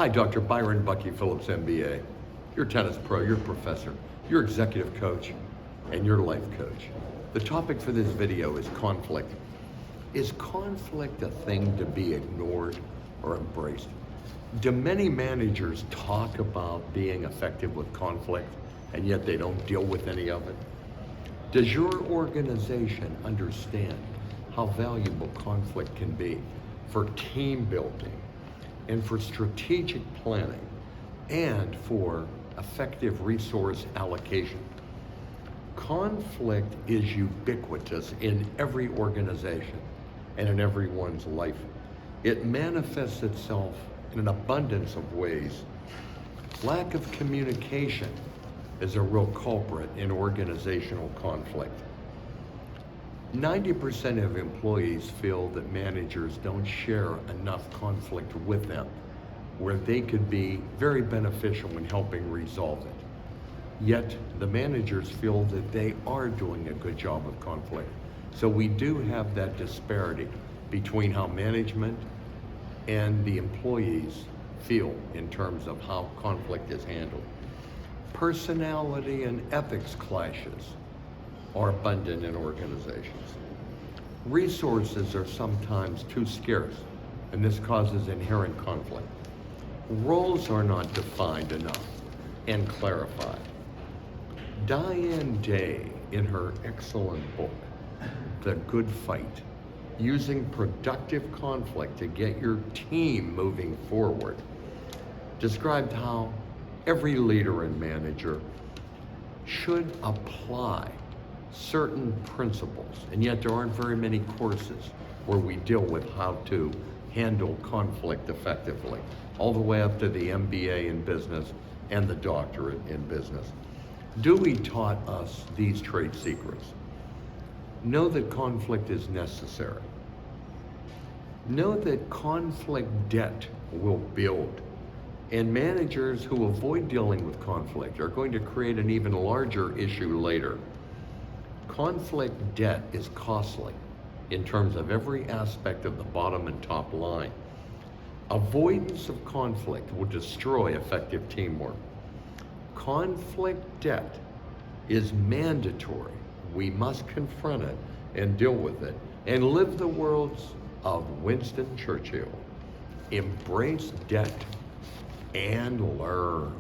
Hi, Dr. Byron Bucky Phillips, MBA. Your tennis pro, your professor, your executive coach, and your life coach. The topic for this video is conflict. Is conflict a thing to be ignored or embraced? Do many managers talk about being effective with conflict, and yet they don't deal with any of it? Does your organization understand how valuable conflict can be for team building and for strategic planning and for effective resource allocation? Conflict is ubiquitous in every organization and in everyone's life. It manifests itself in an abundance of ways. Lack of communication is a real culprit in organizational conflict. 90% of employees feel that managers don't share enough conflict with them, where they could be very beneficial in helping resolve it. Yet the managers feel that they are doing a good job of conflict. So we do have that disparity between how management and the employees feel in terms of how conflict is handled. Personality and ethics clashes are abundant in organizations. Resources are sometimes too scarce, and this causes inherent conflict. Roles are not defined enough and clarified. Diane Day, in her excellent book, The Good Fight, using productive conflict to get your team moving forward, described how every leader and manager should apply certain principles, and yet there aren't very many courses where we deal with how to handle conflict effectively, all the way up to the MBA in business and the doctorate in business. Dewey taught us these trade secrets. Know that conflict is necessary. Know that conflict debt will build, and managers who avoid dealing with conflict are going to create an even larger issue later. Conflict debt is costly in terms of every aspect of the bottom and top line. Avoidance of conflict will destroy effective teamwork. Conflict debt is mandatory. We must confront it and deal with it and live the words of Winston Churchill. Embrace debt and learn.